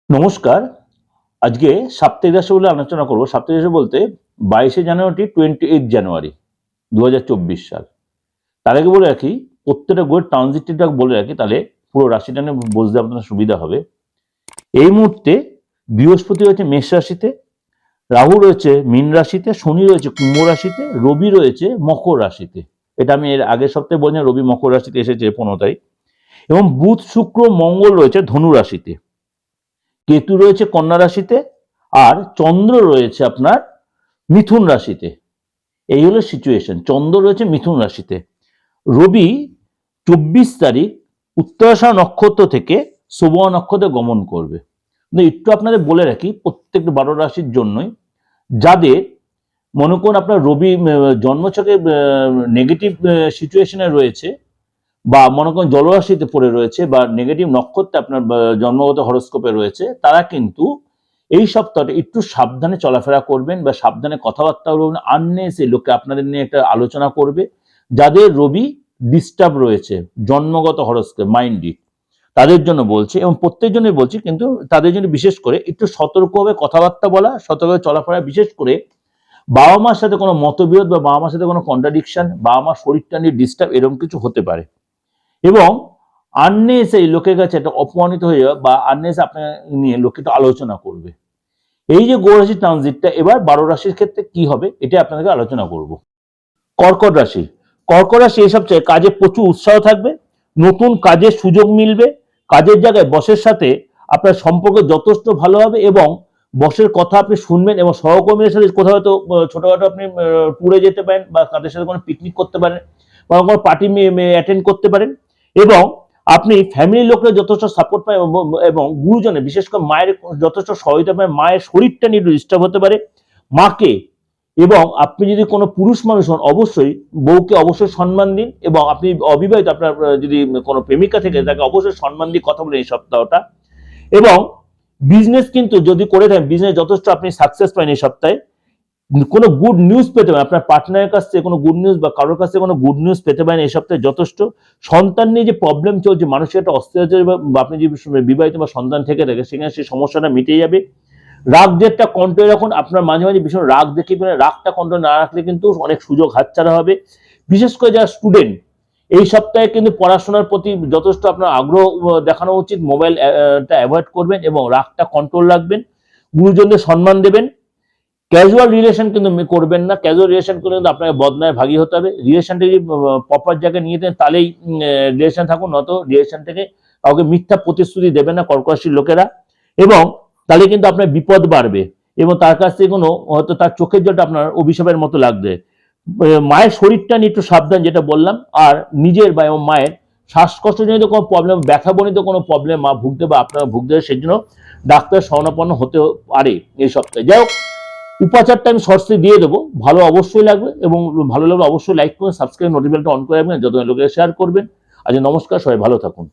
নমস্কার। আজকে সাপ্তাহিক রাশি বলে আলোচনা করব। সাপ্তাহিক রাশি বলতে 22শে জানুয়ারি 28 জানুয়ারি 2024 সাল। তার আগে বলে রাখি, প্রত্যেকটা গ্রহের ট্রানজিটটা বলে রাখি, তাহলে পুরো রাশিটা নিয়ে বুঝতে আপনার সুবিধা হবে। এই মুহূর্তে বৃহস্পতি রয়েছে মেষ রাশিতে, রাহু রয়েছে মীন রাশিতে, শনি রয়েছে কুম্ভ রাশিতে, রবি রয়েছে মকর রাশিতে। এটা আমি এর আগের সপ্তাহে বলছিলাম, রবি মকর রাশিতে এসেছে 15 তারিখ। এবং বুধ শুক্র মঙ্গল রয়েছে ধনু রাশিতে, কেতু রয়েছে কন্যা রাশিতে, আর চন্দ্র রয়েছে আপনার মিথুন রাশিতে। এই হলো সিচুয়েশন। চন্দ্র রয়েছে মিথুন রাশিতে। রবি 24 তারিখ উত্তরাষাঢ় নক্ষত্র থেকে শ্রবণ নক্ষত্রে গমন করবে। একটু আপনাদের বলে রাখি, প্রত্যেক 12 রাশির জন্যই, যাদের মনে করুন আপনার রবি জন্মছকে নেগেটিভ সিচুয়েশনে রয়েছে, বা মনে করেন জলরাশিতে পড়ে রয়েছে, বা নেগেটিভ নক্ষত্রে আপনার জন্মগত হরস্কোপে রয়েছে, তারা কিন্তু এই সপ্তাহটা একটু সাবধানে চলাফেরা করবেন বা সাবধানে কথাবার্তা বলবেন। আননেসে লোকে আপনাদের নিয়ে একটা আলোচনা করবে। যাদের রবি ডিস্টার্ব রয়েছে জন্মগত হরস্কোপ মাইন্ডি, তাদের জন্য বলছি, এবং প্রত্যেক জন্যই বলছি, কিন্তু তাদের জন্য বিশেষ করে একটু সতর্কভাবে কথাবার্তা বলা, সতর্কভাবে চলাফেরা। বিশেষ করে বাবা মার সাথে কোনো মতবিরোধ বা বাবা মার সাথে কোনো কন্ট্রাডিকশন, বাবা মার শরীরটা নিয়ে ডিস্টার্ব, এরকম কিছু হতে পারে। এবং আননেসেসারি লোকের কাছে একটা অপমানিত হয়ে যাওয়া, বা আননেস আপনার নিয়ে লোকে একটু আলোচনা করবে। এই যে গ্রহ রাশির ট্রানজিটটা এবার 12 রাশির ক্ষেত্রে কি হবে, এটা আপনাদেরকে আলোচনা করব। কর্কট রাশি। কর্কট রাশি এই সপ্তাহে কাজে প্রচুর উৎসাহ থাকবে, নতুন কাজের সুযোগ মিলবে, কাজের জায়গায় বসের সাথে আপনার সম্পর্ক যথেষ্ট ভালো হবে, এবং বসের কথা আপনি শুনবেন, এবং সহকর্মীদের সাথে কোথাও হয়তো ছোটখাটো আপনি ট্যুরে যেতে পারেন, বা তাদের সাথে কোনো পিকনিক করতে পারেন, বা কোনো পার্টি অ্যাটেন্ড করতে পারেন। এবং আপনি ফ্যামিলির লোকরা যথেষ্ট সাপোর্ট পায়, এবং গুরুজনের বিশেষ করে মায়ের যথেষ্ট সহায়তা পায়। মায়ের শরীরটা নিয়ে ডিস্টার্ব হতে পারে, মাকে। এবং আপনি যদি কোনো পুরুষ মানুষ হন, অবশ্যই বউকে অবশ্যই সম্মান দিন, এবং আপনি অবিবাহিত, আপনার যদি কোনো প্রেমিকা থেকে তাকে অবশ্যই সম্মান দিয়ে কথা বলেন এই সপ্তাহটা। এবং বিজনেস কিন্তু যদি করে থাকেন, বিজনেস যথেষ্ট আপনি সাকসেস পান এই সপ্তাহে। কোনো গুড নিউজ পেতে পারেন, আপনার পার্টনারের কাছ থেকে কোনো গুড নিউজ, বা কারোর কাছ থেকে কোনো গুড নিউজ পেতে পারেন এই সপ্তাহে যথেষ্ট। সন্তান নিয়ে যে প্রবলেম চলছে, মানুষের একটা অস্থিরতা, বা আপনি যদি বিবাহিত বা সন্তান থেকে থাকে, সেখানে সেই সমস্যাটা মিটে যাবে। রাগ জেদটা কন্ট্রোল রাখুন। আপনার মাঝে মাঝে ভীষণ রাগ দেখে, রাগটা কন্ট্রোল না রাখলে কিন্তু অনেক সুযোগ হাতছাড়া হবে। বিশেষ করে যারা স্টুডেন্ট, এই সপ্তাহে কিন্তু পড়াশোনার প্রতি যথেষ্ট আপনার আগ্রহ দেখানো উচিত। মোবাইলটা অ্যাভয়েড করবেন এবং রাগটা কন্ট্রোল রাখবেন। গুরুজনদের সম্মান দেবেন। ক্যাজুয়াল রিলেশন কিন্তু করবেন না। ক্যাজুয়াল রিলেশন করলে কিন্তু আপনাকে বদনায় ভাগী হতে হবে। রিলেশনটা যদি প্রপার জায়গায় নিয়ে দেন, তাহলেই রিলেশন থাকুন, নত রিলেশন থেকে কাউকে মিথ্যা প্রতিশ্রুতি দেবে না কর্কট রাশির লোকেরা। এবং তাহলে কিন্তু আপনার বিপদ বাড়বে, এবং তার কাছ থেকে কোনো হয়তো তার চোখের জলটা আপনার অভিশাপের মতো লাগবে। মায়ের শরীরটা নিয়ে একটু সাবধান, যেটা বললাম। আর নিজের বা এবং মায়ের শ্বাসকষ্টজনিত কোনো প্রবলেম, ব্যথাবনিত কোনো প্রবলেম মা ভুগতে বা আপনারা ভুগতে, সেই জন্য ডাক্তার শরণাপন্ন হতে পারে এই সপ্তাহে। যাই হোক, উপাচারটা আমি শর্টসে দিয়ে দেবো, ভালো অবশ্যই লাগবে, এবং ভালো লাগলে অবশ্যই লাইক করুন, সাবস্ক্রাইব, নোটিফিকেশনটা অন করে রাখবেন, যত লোকেরা শেয়ার করবেন। আজ নমস্কার, সবাই ভালো থাকুন।